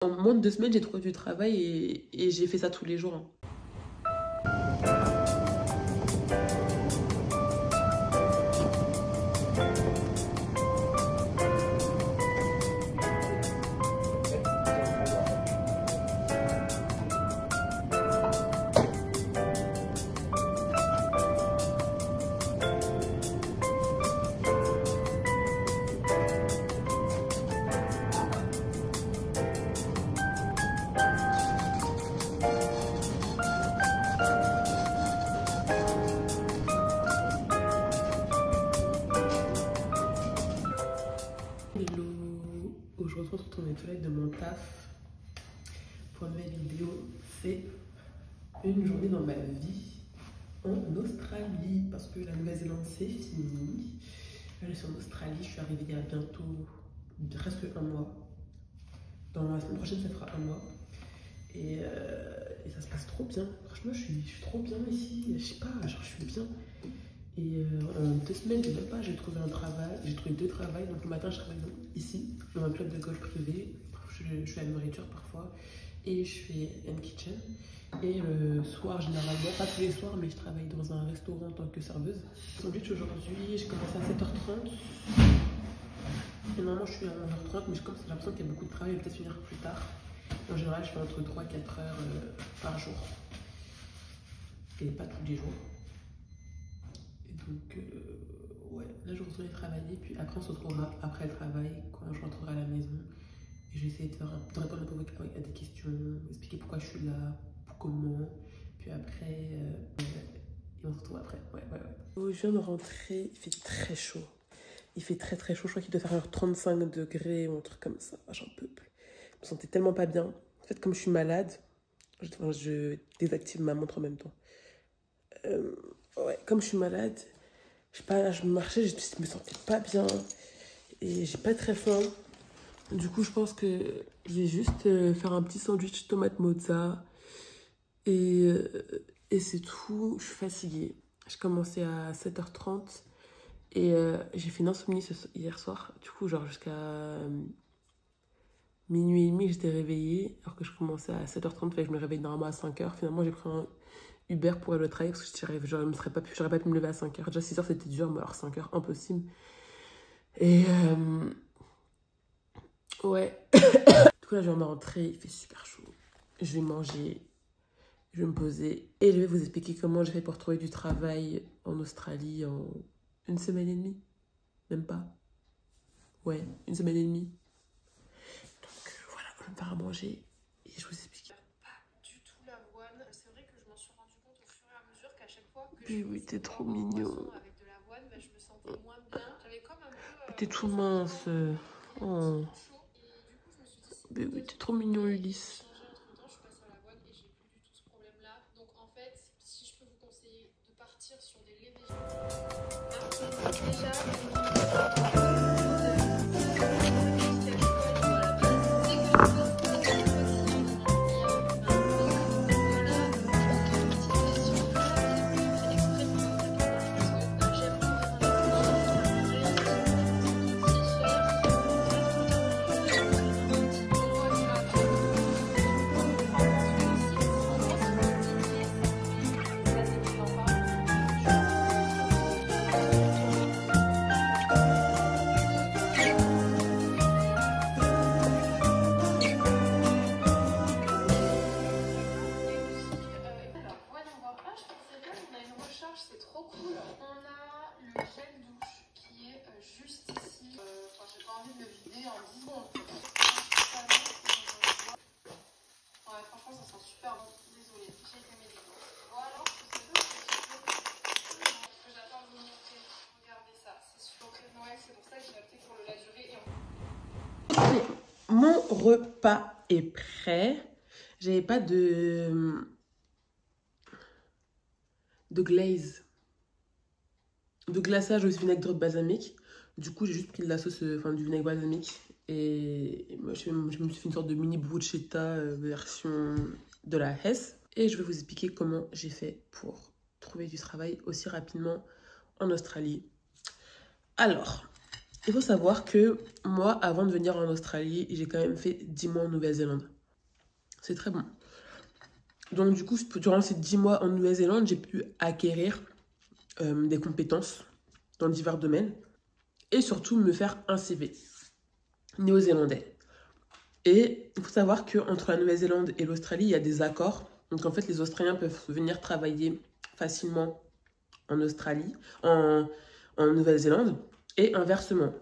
En moins de 2 semaines, j'ai trouvé du travail et j'ai fait ça tous les jours, hein. Hello, aujourd'hui on se retrouve dans les toilettes de mon taf pour une nouvelle vidéo. C'est une journée dans ma vie en Australie parce que la Nouvelle-Zélande c'est fini. Là je suis en Australie, je suis arrivée il y a bientôt presque un mois. Dans la semaine prochaine ça fera un mois. Et ça se passe trop bien. Franchement je suis trop bien ici. Je sais pas, genre je suis bien. Et en 2 semaines, j'ai trouvé un travail. J'ai trouvé 2 travails. Donc le matin, je travaille ici, dans un club de golf privé. Je fais la nourriture parfois. Et je fais une kitchen. Et le soir, généralement, pas tous les soirs, mais je travaille dans un restaurant en tant que serveuse. Sandwich aujourd'hui, j'ai commencé à 7h30. Et normalement, je suis à 11h30, mais j'ai l'impression qu'il y a beaucoup de travail. Je vais peut-être finir plus tard. En général, je fais entre 3 et 4 heures par jour. Et pas tous les jours. Donc, ouais, là je retourne travailler, puis après on se retrouvera après le travail, quand je rentrerai à la maison. Et je vais essayer de répondre un peu à des questions, expliquer pourquoi je suis là, comment. Puis après, et on se retrouve après. Ouais. Je viens de rentrer, il fait très chaud. Il fait très chaud, je crois qu'il doit faire 35 degrés ou un truc comme ça. J'en peux plus. Je me sentais tellement pas bien. En fait, comme je suis malade, je désactive ma montre en même temps. Ouais, comme je suis malade, je sais pas, je marchais, je me sentais pas bien et j'ai pas très faim. Du coup, je pense que je vais juste faire un petit sandwich tomate mozza et, c'est tout. Je suis fatiguée. J'ai commencé à 7h30 et j'ai fait une insomnie hier soir. Du coup, genre jusqu'à minuit et demi, j'étais réveillée alors que je commençais à 7h30, fait que je me réveille normalement à 5h. Finalement, j'ai pris un Uber pour aller au travail parce que j'aurais pas pu me lever à 5h. Déjà 6h c'était dur, mais alors 5h impossible. Et ouais. Du coup là je viens de rentrer, il fait super chaud. Je vais manger, je vais me poser et je vais vous expliquer comment j'ai fait pour trouver du travail en Australie en 1 semaine et demie. Même pas. Ouais, 1 semaine et demie. Donc voilà, je vais me faire à manger et je vous explique. Du tout l'avoine. C'est vrai que je m'en suis rendu compte au fur et à mesure qu'à chaque fois que je Oui, t'es trop mignon. avec de l'avoine, je me sentais moins bien. J'avais comme un peu. T'es tout mince. Oh. Oui, t'es trop mignon, Ulysse. Changé entre temps, je suis passée à l'avoine et j'ai plus du tout ce problème-là. Donc en fait, si je peux vous conseiller de partir sur des laits c'est trop cool. On a le gel douche qui est juste ici. J'ai pas envie de le vider en 10 secondes. Ouais, franchement, ça sent super bon. Désolée, j'ai été médicale. Voilà, que j'attends de vous montrer. Regardez ça, c'est super Noël. C'est pour ça que j'ai opté pour le la durée. Mon repas est prêt. J'avais pas de glaze, de glaçage au vinaigre balsamique. Du coup, j'ai juste pris de la sauce, du vinaigre balsamique. Et moi, je me suis fait une sorte de mini bruschetta version de la Hesse. Et je vais vous expliquer comment j'ai fait pour trouver du travail aussi rapidement en Australie. Alors, Il faut savoir que moi, avant de venir en Australie, j'ai quand même fait 10 mois en Nouvelle-Zélande. C'est très bon. Donc du coup, durant ces 10 mois en Nouvelle-Zélande, j'ai pu acquérir des compétences dans divers domaines et surtout me faire un CV néo-zélandais. Et il faut savoir qu'entre la Nouvelle-Zélande et l'Australie, il y a des accords. Donc en fait, les Australiens peuvent venir travailler facilement en Australie, en Nouvelle-Zélande, et inversement.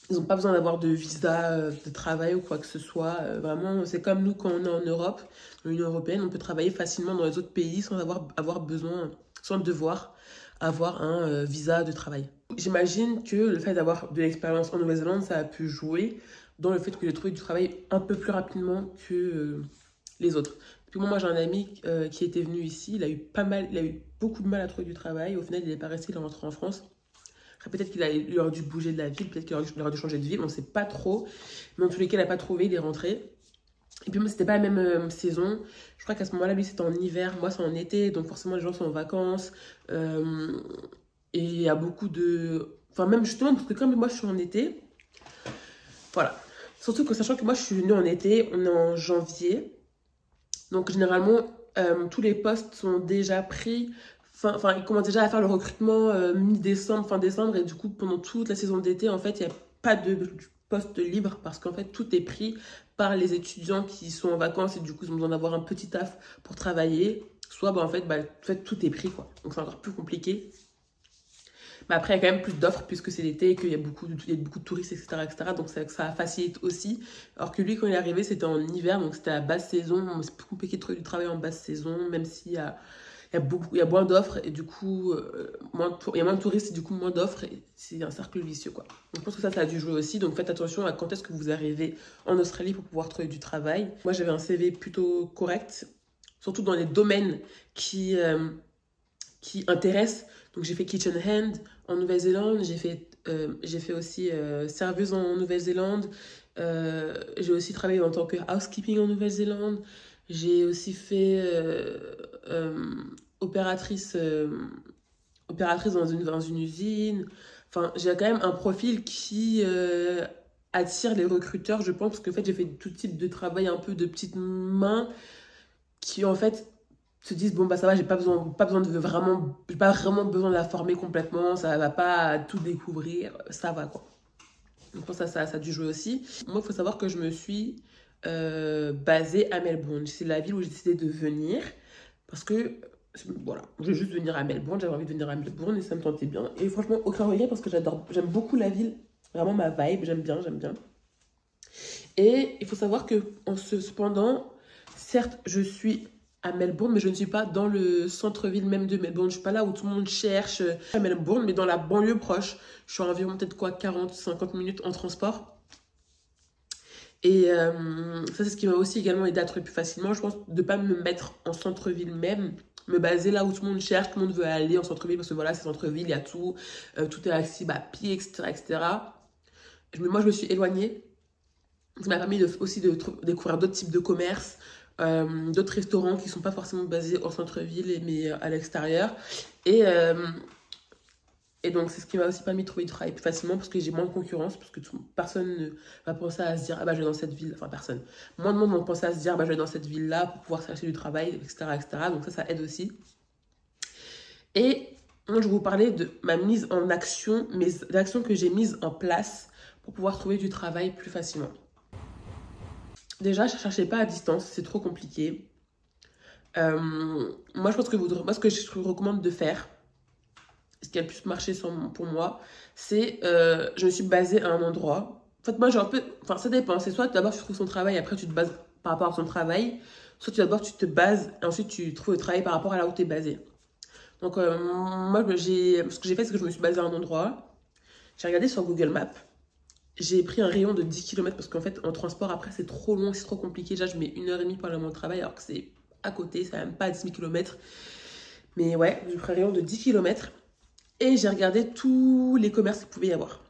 Ils n'ont pas besoin d'avoir de visa de travail ou quoi que ce soit. Vraiment, c'est comme nous quand on est en Europe, dans l'Union européenne, on peut travailler facilement dans les autres pays sans avoir besoin, sans devoir avoir un visa de travail. J'imagine que le fait d'avoir de l'expérience en Nouvelle-Zélande, ça a pu jouer dans le fait que j'ai trouvé du travail un peu plus rapidement que les autres. Puis moi j'ai un ami qui était venu ici, il a eu beaucoup de mal à trouver du travail. Au final, il n'est pas resté, il est rentré en France. Peut-être qu'il aurait dû bouger de la ville, peut-être qu'il aurait dû changer de ville, on ne sait pas trop. Mais en tous les cas, il n'a pas trouvé, il est rentré. Et puis moi, c'était pas la même saison. Je crois qu'à ce moment-là, lui, c'était en hiver, moi, c'est en été. Donc forcément, les gens sont en vacances. Et il y a beaucoup de... Enfin, même justement, parce que comme moi, je suis en été, voilà. Surtout que sachant que moi, je suis venue en été, on est en janvier. Donc généralement, tous les postes sont déjà pris. Enfin, ils commencent déjà à faire le recrutement mi-décembre, fin décembre. Et du coup, pendant toute la saison d'été, en fait, il n'y a pas de poste libre parce qu'en fait, tout est pris par les étudiants qui sont en vacances et du coup, ils ont besoin d'avoir un petit taf pour travailler. Soit, en fait, tout est pris, quoi. Donc, c'est encore plus compliqué. Mais après, il y a quand même plus d'offres puisque c'est l'été et qu'il y a beaucoup de touristes, etc. Donc, ça facilite aussi. Alors que lui, quand il est arrivé, c'était en hiver, donc c'était à basse saison. C'est plus compliqué de trouver du travail en basse saison, même s'il y a moins d'offres et du coup, il y a moins de touristes et du coup, moins d'offres. Et c'est un cercle vicieux, quoi. Donc, je pense que ça a dû jouer aussi. Donc, faites attention à quand est-ce que vous arrivez en Australie pour pouvoir trouver du travail. Moi, j'avais un CV plutôt correct, surtout dans les domaines qui intéressent. Donc, j'ai fait kitchen hand en Nouvelle-Zélande. J'ai fait aussi serveuse en Nouvelle-Zélande. J'ai aussi travaillé en tant que housekeeping en Nouvelle-Zélande. J'ai aussi fait opératrice dans une usine. Enfin, j'ai quand même un profil qui attire les recruteurs, je pense, parce qu'en fait, j'ai fait tout type de travail, un peu de petites mains, qui en fait se disent, bon, bah ça va, j'ai pas vraiment besoin de la former complètement, ça va pas tout découvrir, ça va, quoi. Donc, je pense que ça a dû jouer aussi. Moi, il faut savoir que je me suis basée à Melbourne. C'est la ville où j'ai décidé de venir parce que, voilà, je voulais juste venir à Melbourne, j'avais envie de venir à Melbourne et ça me tentait bien. Et franchement, aucun regret parce que j'aime beaucoup la ville, vraiment ma vibe, j'aime bien. Et il faut savoir que, cependant, certes, je suis à Melbourne, mais je ne suis pas dans le centre-ville même de Melbourne. Je ne suis pas là où tout le monde cherche à Melbourne, mais dans la banlieue proche. Je suis à environ peut-être 40-50 minutes en transport. Et ça, c'est ce qui m'a aussi également aidé à trouver plus facilement. Je pense de ne pas me mettre en centre-ville même, me baser là où tout le monde cherche, tout le monde veut aller en centre-ville, parce que voilà, c'est centre-ville, il y a tout, tout est accessible à pied, etc. Moi, je me suis éloignée. Ça m'a permis aussi de découvrir d'autres types de commerces, d'autres restaurants qui ne sont pas forcément basés au centre-ville, mais à l'extérieur. Et donc, c'est ce qui m'a aussi permis de trouver du travail plus facilement parce que j'ai moins de concurrence, parce que personne ne va penser à se dire, ah bah je vais dans cette ville, enfin personne. Moins de monde vont penser à se dire, ah bah je vais dans cette ville-là pour pouvoir chercher du travail, etc. Donc ça aide aussi. Et moi, je vais vous parler de ma mise en action, mes actions que j'ai mises en place pour pouvoir trouver du travail plus facilement. Déjà, je ne cherchais pas à distance, c'est trop compliqué. Moi, je pense que ce que je vous recommande de faire, ce qui a le plus marché pour moi, c'est je me suis basée à un endroit. En fait, moi, j'ai un peu... Enfin, ça dépend. C'est soit d'abord tu trouves son travail, après tu te bases par rapport à son travail, soit d'abord tu te bases, et ensuite tu trouves le travail par rapport à là où tu es basé. Donc, moi, ce que j'ai fait, c'est que je me suis basée à un endroit. J'ai regardé sur Google Maps. J'ai pris un rayon de 10 km parce qu'en fait, en transport, après, c'est trop long, c'est trop compliqué. Déjà, je mets 1h30 pour aller à mon travail alors que c'est à côté, c'est même pas à 10 km. Mais ouais, j'ai pris un rayon de 10 km et j'ai regardé tous les commerces qu'il pouvait y avoir.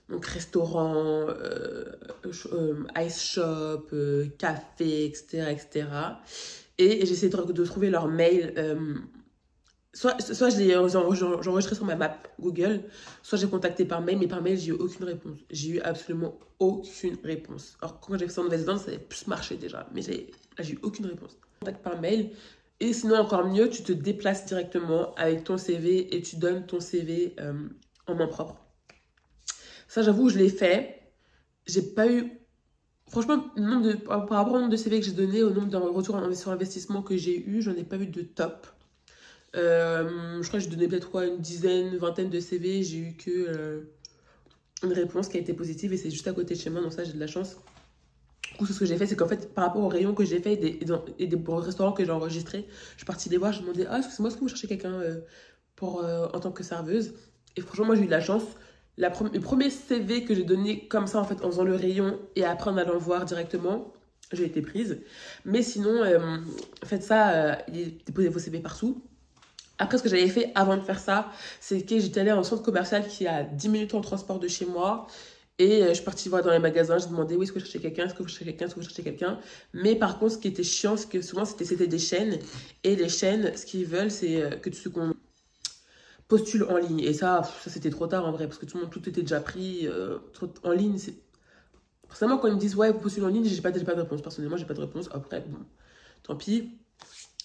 Donc, restaurant, ice shop, café, etc. Et j'ai essayé de trouver leur mail Soit j'ai enregistré sur ma map Google, soit j'ai contacté par mail, mais par mail, j'ai eu aucune réponse. J'ai eu absolument aucune réponse. Alors, quand j'ai fait ça en Nouvelle-Zélande, ça avait plus marché déjà, mais là, j'ai eu aucune réponse. Contact par mail, et sinon, encore mieux, tu te déplaces directement avec ton CV et tu donnes ton CV en main propre. Ça, j'avoue, je l'ai fait. J'ai pas eu... Franchement, par rapport au nombre de CV que j'ai donné, au nombre de retours sur investissement que j'ai eu, j'en ai pas eu de top. Je crois que j'ai donné peut-être quoi, une dizaine, une vingtaine de CV. J'ai eu que une réponse qui a été positive et c'est juste à côté de chez moi, donc ça j'ai de la chance. Du coup, ce que j'ai fait, c'est qu'en fait, par rapport aux rayons que j'ai fait et des restaurants que j'ai enregistrés, je suis partie les voir, je demandais, ah, excusez-moi, est-ce que vous cherchez quelqu'un en tant que serveuse? Et franchement, moi j'ai eu de la chance. Le premier CV que j'ai donné comme ça, en fait, en faisant le rayon et après en allant voir directement, j'ai été prise. Mais sinon, faites ça, déposez vos CV partout. Après, ce que j'avais fait avant de faire ça, c'est que j'étais allée à un centre commercial qui est à 10 minutes en transport de chez moi. Et je suis partie voir dans les magasins, j'ai demandé où est-ce que je cherchais quelqu'un, est-ce que vous cherchez quelqu'un, est-ce que vous cherchez quelqu'un. Mais par contre, ce qui était chiant, c'est que souvent, c'était des chaînes. Et les chaînes, ce qu'ils veulent, c'est que qu'on postule en ligne. Et ça c'était trop tard en vrai, parce que tout était déjà pris. En ligne, c'est... Forcément, quand ils me disent, ouais, vous postulez en ligne, j'ai pas de réponse. Personnellement, j'ai pas de réponse. Après, bon, tant pis.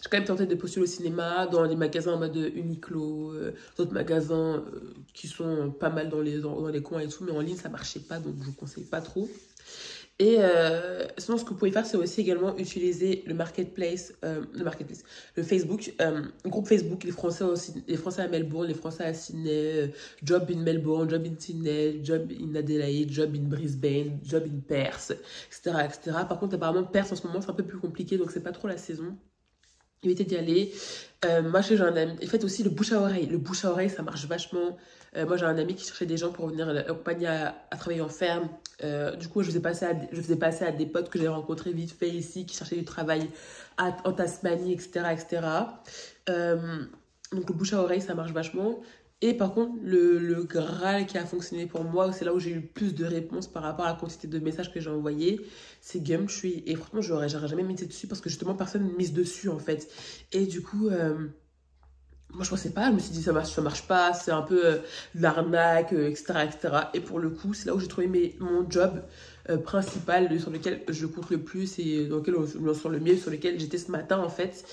J'ai quand même tenté de postuler au cinéma, dans les magasins en mode Uniqlo, d'autres magasins qui sont pas mal dans les coins et tout, mais en ligne ça marchait pas, donc je vous conseille pas trop. Et sinon, ce que vous pouvez faire, c'est aussi également utiliser le marketplace, le Facebook, le groupe Facebook, les Français à Melbourne, les Français à Sydney, Job in Melbourne, Job in Sydney, Job in Adelaide, Job in Brisbane, Job in Perth, etc., etc. Par contre, apparemment, Perth en ce moment, c'est un peu plus compliqué, donc c'est pas trop la saison. Évitez d'y aller. Moi, j'ai un ami. Et faites aussi le bouche à oreille. Le bouche à oreille, ça marche vachement. Moi, j'ai un ami qui cherchait des gens pour venir l'accompagner à travailler en ferme. Du coup, je faisais passer à des potes que j'ai rencontrés vite fait ici, qui cherchaient du travail en Tasmanie, etc., etc. Donc, le bouche à oreille, ça marche vachement. Et par contre, le Graal qui a fonctionné pour moi, c'est là où j'ai eu plus de réponses par rapport à la quantité de messages que j'ai envoyés, c'est Gumtree. Et franchement, j'aurais jamais misé dessus parce que justement, personne ne mise dessus en fait. Et du coup, moi je pensais pas, je me suis dit ça marche pas, c'est un peu de l'arnaque, etc., etc. Et pour le coup, c'est là où j'ai trouvé mon job principal sur lequel je compte le plus et dans lequel sur le mieux, sur lequel j'étais ce matin en fait.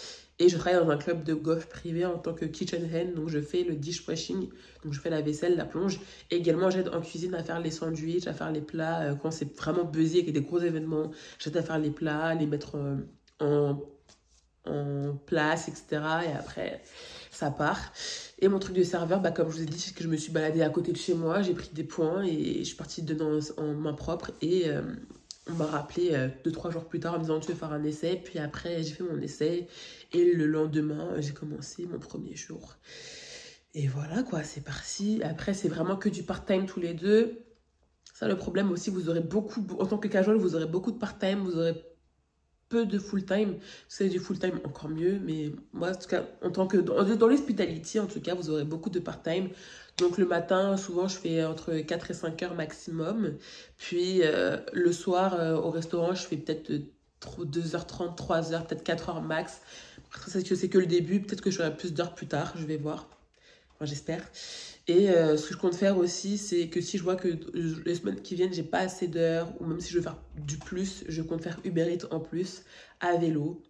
Et je travaille dans un club de golf privé en tant que kitchen hand, donc je fais le dishwashing, donc je fais la vaisselle, la plonge. Et également, j'aide en cuisine à faire les sandwichs, à faire les plats quand c'est vraiment busy avec des gros événements. J'aide à faire les plats, les mettre en place, etc. Et après, ça part. Et mon truc de serveur, bah, comme je vous ai dit, c'est que je me suis baladée à côté de chez moi, j'ai pris des points et je suis partie dedans en main propre. Et on m'a rappelé 2-3 jours plus tard en me disant tu veux faire un essai. Puis après, j'ai fait mon essai. Et le lendemain, j'ai commencé mon premier jour. Et voilà quoi, c'est parti. Après, c'est vraiment que du part-time tous les deux. Ça, le problème aussi, vous aurez en tant que casual, vous aurez beaucoup de part-time, vous aurez peu de full-time. Si c'est du full-time, encore mieux. Mais moi, en tout cas, dans l'hospitality, en tout cas, vous aurez beaucoup de part-time. Donc le matin, souvent, je fais entre 4 et 5 heures maximum. Puis le soir, au restaurant, je fais peut-être 2h30, 3h, peut-être 4h max. Après, c'est que le début. Peut-être que j'aurai plus d'heures plus tard. Je vais voir. Enfin, j'espère. Et ce que je compte faire aussi, c'est que si je vois que les semaines qui viennent, j'ai pas assez d'heures, ou même si je veux faire du plus, je compte faire Uber Eats en plus à vélo.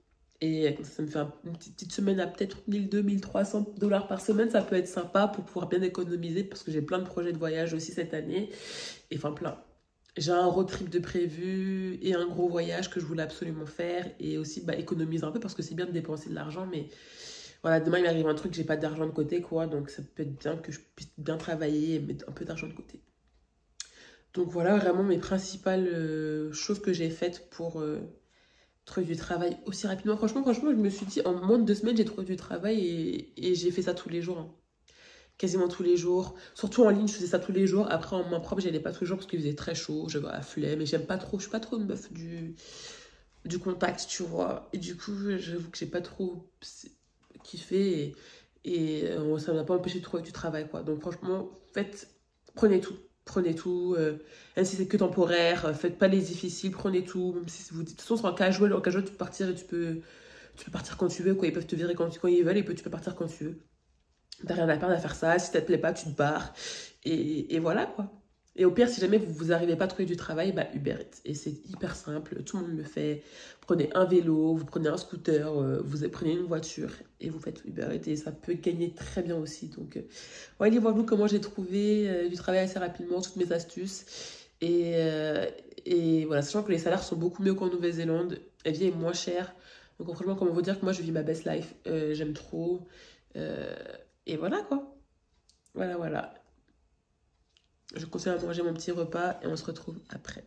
Et ça me fait une petite semaine à peut-être 1 200, 1 300 $ par semaine. Ça peut être sympa pour pouvoir bien économiser parce que j'ai plein de projets de voyage aussi cette année. Et enfin, plein. J'ai un road trip de prévu et un gros voyage que je voulais absolument faire. Et aussi économiser un peu parce que c'est bien de dépenser de l'argent, mais voilà, demain il m'arrive un truc, j'ai pas d'argent de côté, quoi. Donc ça peut être bien que je puisse bien travailler et mettre un peu d'argent de côté. Donc voilà vraiment mes principales choses que j'ai faites pour trouver du travail aussi rapidement. Franchement, je me suis dit, en moins de 2 semaines, j'ai trouvé du travail et j'ai fait ça tous les jours. Hein. Quasiment tous les jours. Surtout en ligne, je faisais ça tous les jours. Après, en main propre, j'y allais pas tous les jours parce qu'il faisait très chaud. J'avais la flemme et j'aime pas trop. Je suis pas trop une meuf du contact, tu vois. Et du coup, j'avoue que j'ai pas trop kiffé et ça m'a pas empêché de trouver du travail, quoi. Donc franchement, prenez tout. Prenez tout, même si c'est que temporaire, faites pas les difficiles, prenez tout. Même si vous dites, de toute façon, en casual, tu peux partir et tu peux partir quand tu veux, quoi. Ils peuvent te virer quand ils veulent et tu peux partir quand tu veux. T'as rien à perdre à faire ça. Si ça te plaît pas, tu te barres. Et voilà, quoi. Et au pire, si jamais vous n'arrivez pas à trouver du travail, bah Uber Eats. Et c'est hyper simple, tout le monde le fait. Prenez un vélo, vous prenez un scooter, vous prenez une voiture et vous faites Uber Eats. Et ça peut gagner très bien aussi. Donc, allez voir vous comment j'ai trouvé du travail assez rapidement, toutes mes astuces. Et voilà, sachant que les salaires sont beaucoup mieux qu'en Nouvelle-Zélande. La vie est moins chère. Donc franchement, comment vous dire que moi, je vis ma best life. J'aime trop. Et voilà, quoi. Voilà. Je continue à manger mon petit repas et on se retrouve après.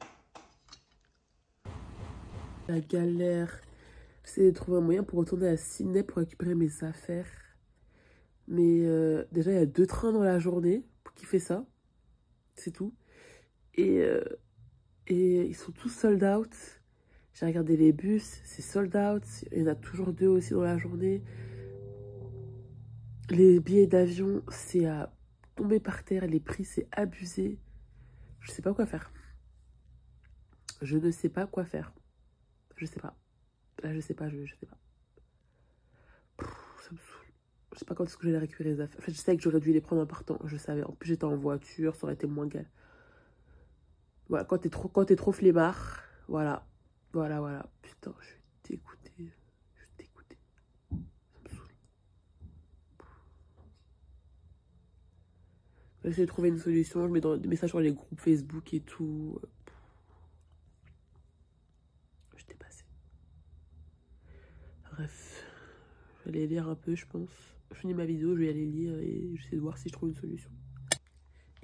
La galère, c'est de trouver un moyen pour retourner à Sydney pour récupérer mes affaires. Mais déjà, il y a 2 trains dans la journée qui fait ça. C'est tout. Et ils sont tous sold out. J'ai regardé les bus, c'est sold out. Il y en a toujours 2 aussi dans la journée. Les billets d'avion, c'est à tomber par terre. Les prix, c'est abusé. Je sais pas quoi faire. Je ne sais pas quoi faire. Je sais pas. Là, je sais pas. Ça me saoule. Je sais pas quand est-ce que j'allais récupérer les affaires. En fait, je savais que j'aurais dû les prendre en partant. Je savais. En plus, j'étais en voiture. Ça aurait été moins galère. Voilà, quand t'es trop flemmard. Voilà. Putain, je suis dégoûtée. Ça me saoule. J'essaie de trouver une solution. Je mets des messages sur les groupes Facebook et tout. Je suis dépassée. Bref. Je vais aller lire un peu, je pense. Je finis ma vidéo, je vais aller lire et j'essaie de voir si je trouve une solution.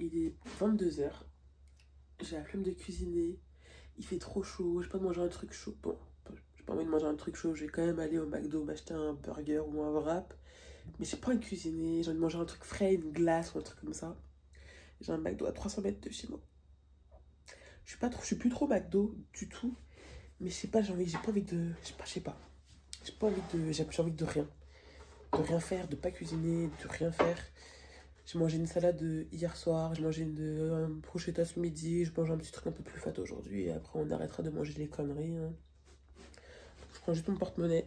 Il est 22 h. J'ai la flemme de cuisiner. Il fait trop chaud. J'ai pas de manger un truc chaud. Bon, j'ai pas envie de manger un truc chaud. Je vais quand même aller au McDo m'acheter un burger ou un wrap. Mais j'ai pas envie de cuisiner. J'ai envie de manger un truc frais, une glace ou un truc comme ça. J'ai un McDo à 300 mètres de chez moi. Je suis plus trop McDo du tout. Mais je sais pas, j'ai pas envie de... Je sais pas. J'ai envie de rien. De rien faire, de pas cuisiner, de rien faire. J'ai mangé une salade hier soir, j'ai mangé une bruschetta ce midi, je mange un petit truc un peu plus fat aujourd'hui et après on arrêtera de manger les conneries. Hein. Je prends juste mon porte-monnaie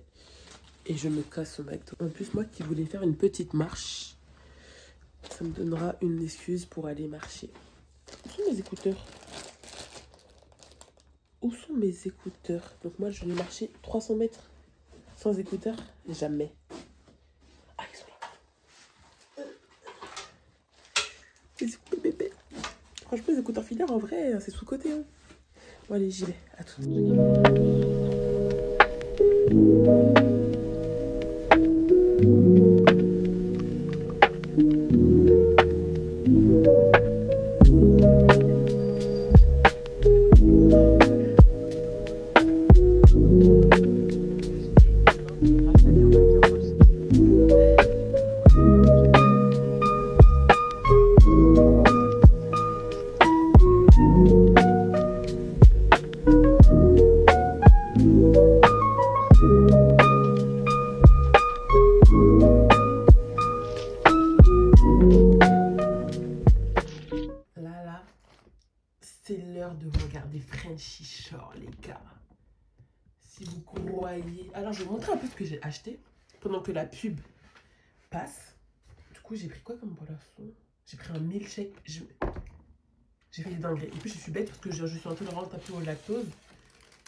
et je me casse au McDo. En plus, moi qui voulais faire une petite marche, ça me donnera une excuse pour aller marcher. Où sont mes écouteurs? Donc moi je vais marcher 300 mètres sans écouteurs? Jamais. Ah, ils sont là. Les bébés. Franchement, les écouteurs filaires, en vrai, c'est sous-côté. Hein. Bon, allez, j'y vais. À tout. C'est l'heure de regarder Frenchy Shore, les gars. Si vous croyez... Alors, je vais vous montrer un peu ce que j'ai acheté pendant que la pub passe. Du coup, j'ai pris quoi comme boisson? J'ai pris un milkshake. J'ai fait des dingueries. Et puis, je suis bête parce que je suis intolérante un peu au lactose.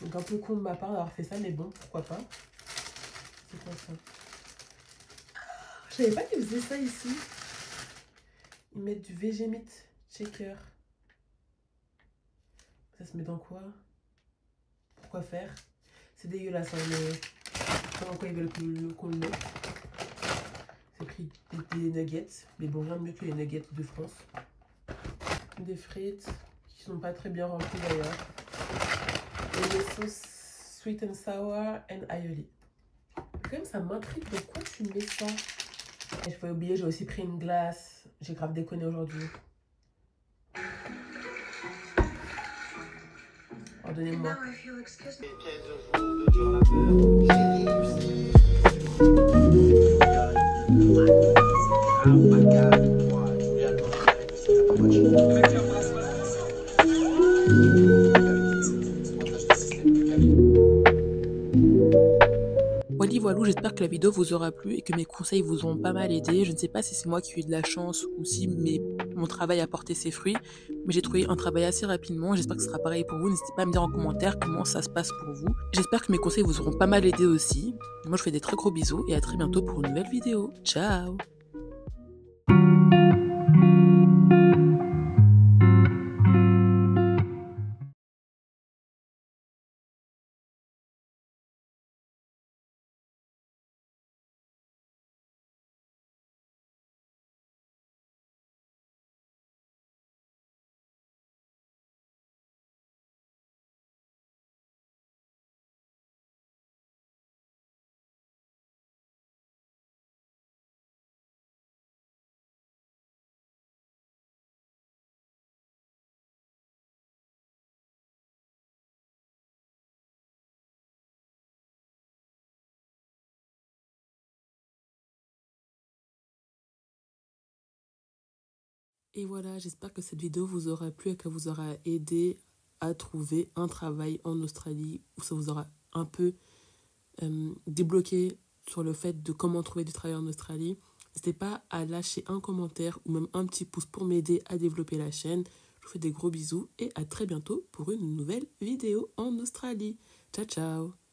Donc, un peu con de ma part d'avoir fait ça, mais bon, pourquoi pas. C'est quoi ça? Je savais pas qu'ils faisaient ça ici. Ils mettent du Vegemite shaker. Ça se met dans quoi? Pourquoi faire? C'est dégueulasse, hein, mais comment quoi ils veulent qu'on le mette. C'est pris des nuggets, mais bon, rien de mieux que les nuggets de France. Des frites qui sont pas très bien remplies d'ailleurs. Et des sauces sweet and sour and aioli. Quand même, ça m'intrigue. Pourquoi tu mets ça? Et je peux oublier, j'ai aussi pris une glace. J'ai grave déconné aujourd'hui. Pardonnez-moi. Voilà, j'espère que la vidéo vous aura plu et que mes conseils vous auront pas mal aidé. Je ne sais pas si c'est moi qui ai eu de la chance ou si mon travail a porté ses fruits, mais j'ai trouvé un travail assez rapidement. J'espère que ce sera pareil pour vous. N'hésitez pas à me dire en commentaire comment ça se passe pour vous. J'espère que mes conseils vous auront pas mal aidé aussi. Moi, je vous fais des très gros bisous et à très bientôt pour une nouvelle vidéo. Ciao! Et voilà, j'espère que cette vidéo vous aura plu et qu'elle vous aura aidé à trouver un travail en Australie, où ça vous aura un peu débloqué sur le fait de comment trouver du travail en Australie. N'hésitez pas à lâcher un commentaire ou même un petit pouce pour m'aider à développer la chaîne. Je vous fais des gros bisous et à très bientôt pour une nouvelle vidéo en Australie. Ciao, ciao!